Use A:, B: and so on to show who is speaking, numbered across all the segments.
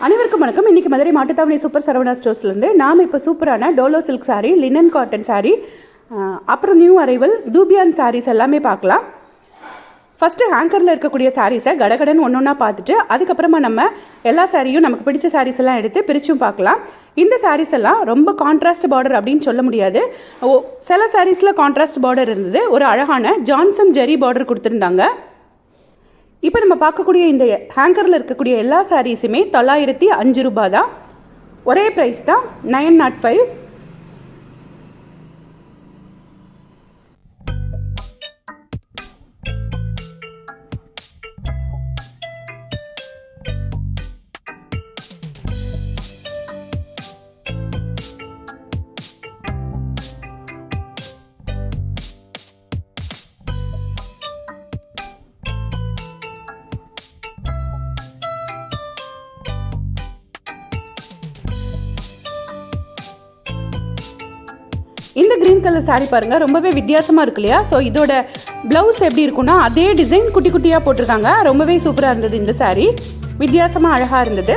A: அனைவருக்கும் வணக்கம். இன்னைக்கு மதுரை மாட்டுத்தாவணி சூப்பர் சரவணா ஸ்டோர்ஸ்லேருந்து நாம் இப்போ சூப்பரான Dolo silk sari, linen cotton sari, அப்புறம் நியூ அரைவல் தூபியான் சாரீஸ் எல்லாமே பார்க்கலாம். ஃபஸ்ட்டு ஹேங்கரில் இருக்கக்கூடிய சாரீஸை கடகடன் ஒன்று ஒன்றா பார்த்துட்டு அதுக்கப்புறமா நம்ம எல்லா சாரியும் நமக்கு பிடிச்ச சாரீஸ் எல்லாம் எடுத்து பிரிச்சும் பார்க்கலாம். இந்த சாரீஸ் எல்லாம் ரொம்ப கான்ட்ராஸ்ட் பார்டர் அப்படின்னு சொல்ல முடியாது. சில சாரீஸில் கான்ட்ராஸ்ட் பார்டர் இருந்தது. ஒரு அழகான ஜான்சன் ஜெரி பார்டர் கொடுத்துருந்தாங்க. இப்போ நம்ம பார்க்கக்கூடிய இந்த ஹேங்கரில் இருக்கக்கூடிய எல்லா சாரீஸுமே 905 ரூபாய் தான். ஒரே ப்ரைஸ் தான், 905. இந்த கிரீன் கலர் சாரீ பாருங்க, ரொம்பவே வித்தியாசமா இருக்கு இல்லையா? ஸோ இதோட பிளவுஸ் எப்படி இருக்குன்னா அதே டிசைன் குட்டி குட்டியா போட்டிருக்காங்க. ரொம்பவே சூப்பரா இருந்தது. இந்த சாரீ வித்தியாசமா அழகா இருந்தது.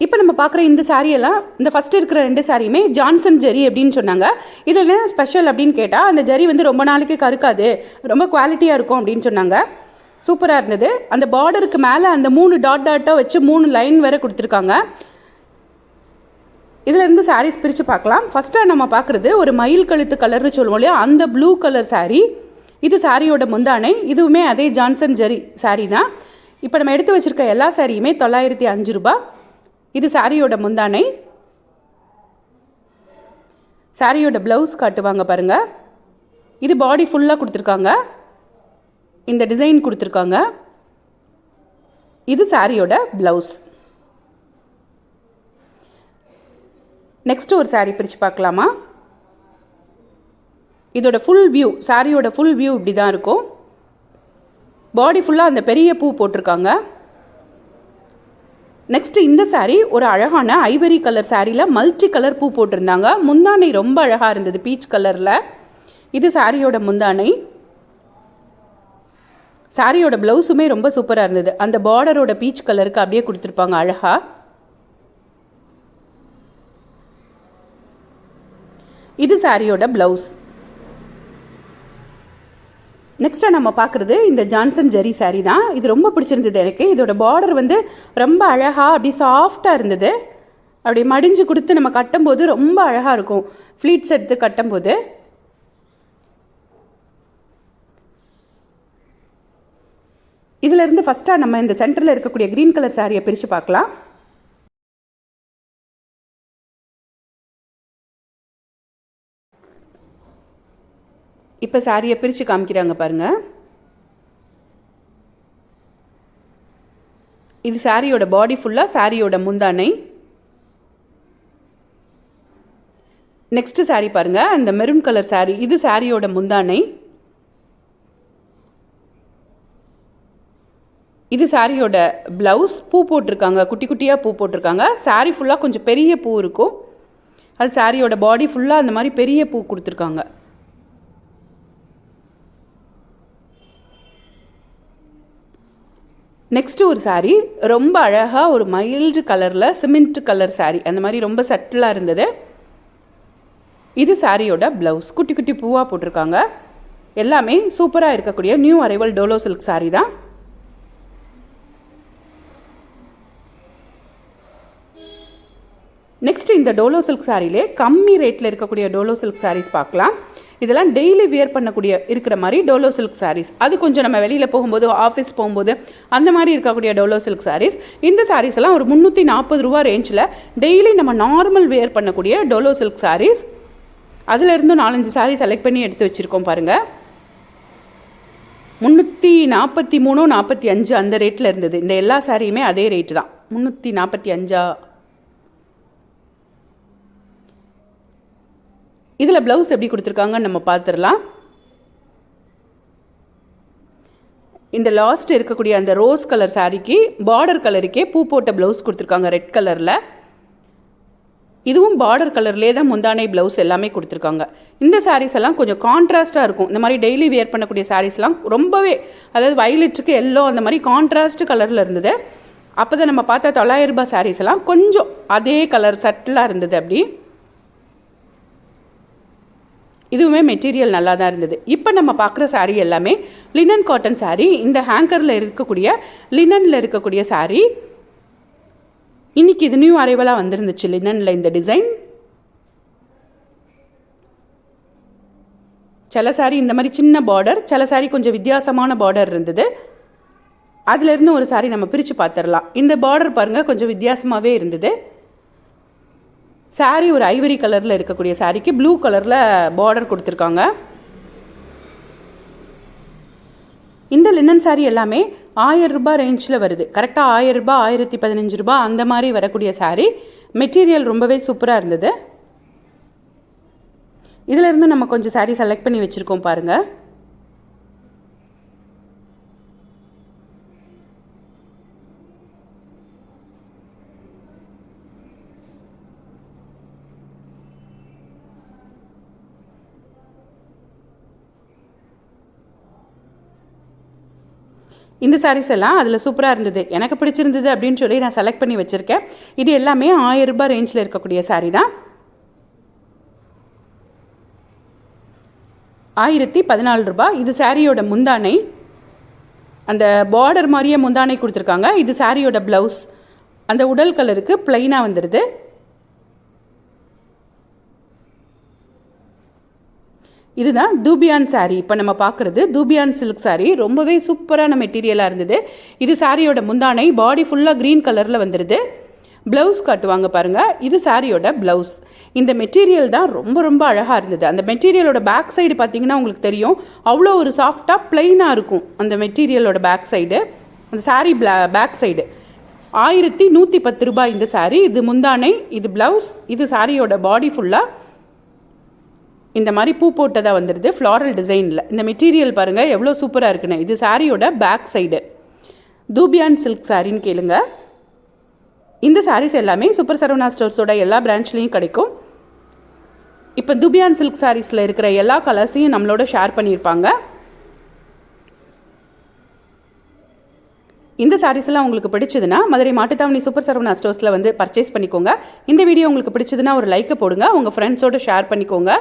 A: இப்போ நம்ம பார்க்குற இந்த சாரியெல்லாம், இந்த ஃபஸ்ட்டு இருக்கிற 2 சாரியுமே ஜான்சன் ஜெரி அப்படின்னு சொன்னாங்க. இதில் என்ன ஸ்பெஷல் அப்படின்னு கேட்டால், அந்த ஜெரி வந்து ரொம்ப நாளைக்கு கருக்காது, ரொம்ப குவாலிட்டியாக இருக்கும் அப்படின்னு சொன்னாங்க. சூப்பராக இருந்தது. அந்த பார்டருக்கு மேலே அந்த 3 டாட்டாக வச்சு 3 லைன் வேறு கொடுத்துருக்காங்க. இதிலேருந்து சாரீஸ் பிரித்து பார்க்கலாம். ஃபஸ்ட்டாக நம்ம பார்க்குறது ஒரு மயில் கழுத்து கலர்னு சொல்லுவோம் இல்லையா, அந்த ப்ளூ கலர் சாரீ. இது சாரியோட முந்தானை. இதுவுமே அதே ஜான்சன் ஜெரி சாரீ தான். இப்போ நம்ம எடுத்து வச்சுருக்க எல்லா சாரியுமே 905 ரூபாய். இது சாரியோட முந்தானை. சாரியோட பிளவுஸ் காட்டுவாங்க பாருங்க. இது பாடி ஃபுல்லாக கொடுத்துருக்காங்க, இந்த டிசைன் கொடுத்துருக்காங்க. இது சாரியோட பிளவுஸ். நெக்ஸ்ட் ஒரு சாரி பிரித்து பார்க்கலாமா? இதோட ஃபுல் வியூ, சாரியோட ஃபுல் வியூ இப்படி தான் இருக்கும். பாடி ஃபுல்லாக அந்த பெரிய பூ போட்டிருக்காங்க. நெக்ஸ்ட் இந்த சாரீ ஒரு அழகான ஐவரி கலர் சாரியில் மல்டி கலர் பூ போட்டிருந்தாங்க. முந்தானை ரொம்ப அழகாக இருந்தது, பீச் கலரில். இது சாரியோட முந்தானை. சாரியோட பிளவுஸுமே ரொம்ப சூப்பராக இருந்தது. அந்த பார்டரோட பீச் கலருக்கு அப்படியே கொடுத்துருப்பாங்க அழகா. இது சாரியோட பிளவுஸ். நெக்ஸ்ட்டாக நம்ம பார்க்குறது இந்த ஜான்சன் ஜெரி சாரீ தான். இது ரொம்ப பிடிச்சிருந்தது எனக்கு. இதோட பார்டர் வந்து ரொம்ப அழகாக அப்படி சாஃப்டாக இருந்தது. அப்படி மடிஞ்சு கொடுத்து நம்ம கட்டும்போது ரொம்ப அழகாக இருக்கும், ஃப்ளீட்ஸ் எடுத்து கட்டும்போது. இதிலிருந்து ஃபஸ்ட்டாக நம்ம இந்த சென்டரில் இருக்கக்கூடிய க்ரீன் கலர் சாரியை பிரித்து பார்க்கலாம். இப்போ சாரியை பிரித்து காமிக்கிறாங்க பாருங்க. இது சாரியோட பாடி ஃபுல்லாக, சாரியோட முந்தானை. நெக்ஸ்ட் சாரி பாருங்க, அந்த மெரூன் கலர் சாரி. இது சாரியோட முந்தானை. இது சாரியோட பிளவுஸ். பூ போட்டிருக்காங்க, குட்டி குட்டியாக பூ போட்டிருக்காங்க. சாரி ஃபுல்லாக கொஞ்சம் பெரிய பூ இருக்கும். அது சாரியோட பாடி ஃபுல்லாக அந்த மாதிரி பெரிய பூ கொடுத்துருக்காங்க. நெக்ஸ்ட் ஒரு சாரீ ரொம்ப அழகாக ஒரு மைல்டு கலரில் சிமெண்ட் கலர் சாரீ, அந்த மாதிரி ரொம்ப சட்டிலாக இருந்தது. இது சாரியோட பிளவுஸ். குட்டி குட்டி பூவாக போட்டிருக்காங்க. எல்லாமே சூப்பராக இருக்கக்கூடிய new arrival Dolo silk sari தான். நெக்ஸ்ட் இந்த டோலோ சில்க் சாரிலே கம்மி ரேட்டில் இருக்கக்கூடிய டோலோ சில்க் சாரீஸ் பார்க்கலாம். இதெல்லாம் டெய்லி வியர் பண்ணக்கூடிய இருக்கிற மாதிரி டோலோ சில்க் சாரீஸ். அது கொஞ்சம் நம்ம வெளியில் போகும்போது, ஆஃபீஸ் போகும்போது அந்த மாதிரி இருக்கக்கூடிய டோலோ சில்க் சாரீஸ். இந்த சாரீஸ் எல்லாம் ஒரு 340 ரூபா ரேஞ்சில் டெய்லி நம்ம நார்மல் வியர் பண்ணக்கூடிய டோலோ சில்க் சாரீஸ். அதிலிருந்து 4-5 சாரீ செலக்ட் பண்ணி எடுத்து வச்சுருக்கோம் பாருங்கள். 343, 45 அந்த ரேட்டில் இருந்தது. இந்த எல்லா சாரியுமே அதே ரேட்டு தான், 345. இதில் ப்ளவுஸ் எப்படி கொடுத்துருக்காங்கன்னு நம்ம பார்த்துடலாம். இந்த லாஸ்ட் இருக்கக்கூடிய அந்த ரோஸ் கலர் சாரிக்கு பார்டர் கலருக்கே பூ போட்ட ப்ளவுஸ் கொடுத்துருக்காங்க ரெட் கலரில். இதுவும் பார்டர் கலர்லேயே தான் முந்தானை ப்ளவுஸ் எல்லாமே கொடுத்துருக்காங்க. இந்த சாரீஸ் எல்லாம் கொஞ்சம் கான்ட்ராஸ்ட்டாக இருக்கும். இந்த மாதிரி டெய்லி வியர் பண்ணக்கூடிய சாரீஸ்லாம் ரொம்பவே, அதாவது வயலட்டுக்கு எல்லோ அந்த மாதிரி கான்ட்ராஸ்ட் கலரில் இருந்தது. அப்போ தான் நம்ம பார்த்தா 900 ரூபாய் சாரீஸ் எல்லாம் கொஞ்சம் அதே கலர் சட்டிலாக இருந்தது. அப்படி இதுவுமே மெட்டீரியல் நல்லா தான் இருந்தது. இப்போ நம்ம பார்க்குற சாரீ எல்லாமே லினன் காட்டன் சாரீ. இந்த ஹேங்கரில் இருக்கக்கூடிய லினனில் இருக்கக்கூடிய சாரீ இன்னைக்கு இது நியூ அரைவலாக வந்துருந்துச்சு லினனில் இந்த டிசைன். சில சாரீ இந்த மாதிரி சின்ன பார்டர், சில சாரீ கொஞ்சம் வித்தியாசமான பார்டர் இருந்தது. அதுலேருந்து ஒரு சாரீ நம்ம பிரித்து பார்த்துடலாம். இந்த பார்டர் பாருங்கள் கொஞ்சம் வித்தியாசமாகவே இருந்தது. சாரீ ஒரு ஐவரி கலரில் இருக்கக்கூடிய சாரீக்கு ப்ளூ கலரில் பார்டர் கொடுத்துருக்காங்க. இந்த லினன் சாரீ எல்லாமே 1000 ரூபாய் ரேஞ்சில் வருது. கரெக்டாக 1000 ரூபாய் 1015 ரூபாய் அந்த மாதிரி வரக்கூடிய சாரீ. மெட்டீரியல் ரொம்பவே சூப்பராக இருந்தது. இதிலிருந்து நம்ம கொஞ்சம் சாரீ செலக்ட் பண்ணி வச்சுருக்கோம் பாருங்கள். இந்த சாரீஸ் எல்லாம் அதில் சூப்பராக இருந்தது, எனக்கு பிடிச்சிருந்தது அப்படின்னு சொல்லி நான் செலக்ட் பண்ணி வச்சுருக்கேன். இது எல்லாமே 1000 ரூபாய் ரேஞ்சில் இருக்கக்கூடிய சாரீ தான். 1014 ரூபாய். இது சாரியோட முந்தானை, அந்த பார்டர் மாதிரியே முந்தானை கொடுத்துருக்காங்க. இது சாரியோட ப்ளவுஸ், அந்த உடல் கலருக்கு பிளைனாக வந்துடுது. இதுதான் தூபியான் சாரீ. இப்போ நம்ம பார்க்குறது தூபியான் சில்க் சாரீ. ரொம்பவே சூப்பரான மெட்டீரியலாக இருந்தது. இது சாரியோட முந்தானை, பாடி ஃபுல்லாக க்ரீன் கலரில் வந்துடுது. ப்ளவுஸ் காட்டுவாங்க பாருங்கள், இது சாரியோட ப்ளவுஸ். இந்த மெட்டீரியல் தான் ரொம்ப ரொம்ப அழகாக இருந்தது. அந்த மெட்டீரியலோட பேக் சைடு பார்த்தீங்கன்னா உங்களுக்கு தெரியும், அவ்வளோ ஒரு சாஃப்டாக பிளைனாக இருக்கும் அந்த மெட்டீரியலோட பேக் சைடு. அந்த சாரீ பேக் சைடு 1110 ரூபாய் இந்த சாரீ. இது முந்தானை, இது ப்ளவுஸ், இது சாரியோட பாடி ஃபுல்லாக இந்த மாதிரி பூ போட்டதாக வந்துடுது ஃப்ளாரல் டிசைனில். இந்த மெட்டீரியல் பாருங்கள் எவ்வளோ சூப்பராக இருக்குன்னு. இது சாரியோட பேக் சைடு. தூபியான் சில்க் சாரின்னு கேளுங்க. இந்த சாரீஸ் எல்லாமே சூப்பர் சரவணா ஸ்டோர்ஸோட எல்லா பிரான்ச்லேயும் கிடைக்கும். இப்போ தூபியான் சில்க் சாரீஸில் இருக்கிற எல்லா கலர்ஸையும் நம்மளோட ஷேர் பண்ணியிருப்பாங்க. இந்த சாரீஸ்லாம் உங்களுக்கு பிடிச்சதுன்னா மதுரை மாட்டுத்தாவணி சூப்பர் சரவணா ஸ்டோர்ஸில் வந்து பர்ச்சேஸ் பண்ணிக்கோங்க. இந்த வீடியோ உங்களுக்கு பிடிச்சதுன்னா ஒரு லைக்கை போடுங்க, உங்கள் ஃப்ரெண்ட்ஸோட ஷேர் பண்ணிக்கோங்க.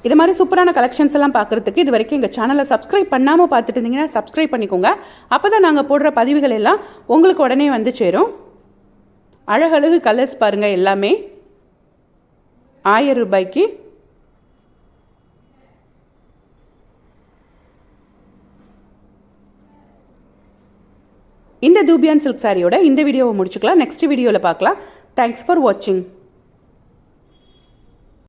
A: இது மாதிரி சூப்பரான கலெக்ஷன்ஸ் எல்லாம் பார்க்குறதுக்கு இது வரைக்கும் எங்கள் சேனலை சப்ஸ்கிரைப் பண்ணாமல் பார்த்துட்டு இருந்தீங்கன்னா சப்ஸ்கிரைப் பண்ணிக்கோங்க. அப்போ தான் நாங்கள் போடுற பதிவுகள் எல்லாம் உங்களுக்கு உடனே வந்து சேரும். அழகழகு கலர்ஸ் பாருங்கள், எல்லாமே 1000 ரூபாய்க்கு. இந்த தூபியான் சில்க் சாரியோட இந்த வீடியோவை முடிச்சுக்கலாம். நெக்ஸ்ட் வீடியோவில் பார்க்கலாம். தேங்க்ஸ் ஃபார் வாட்சிங்.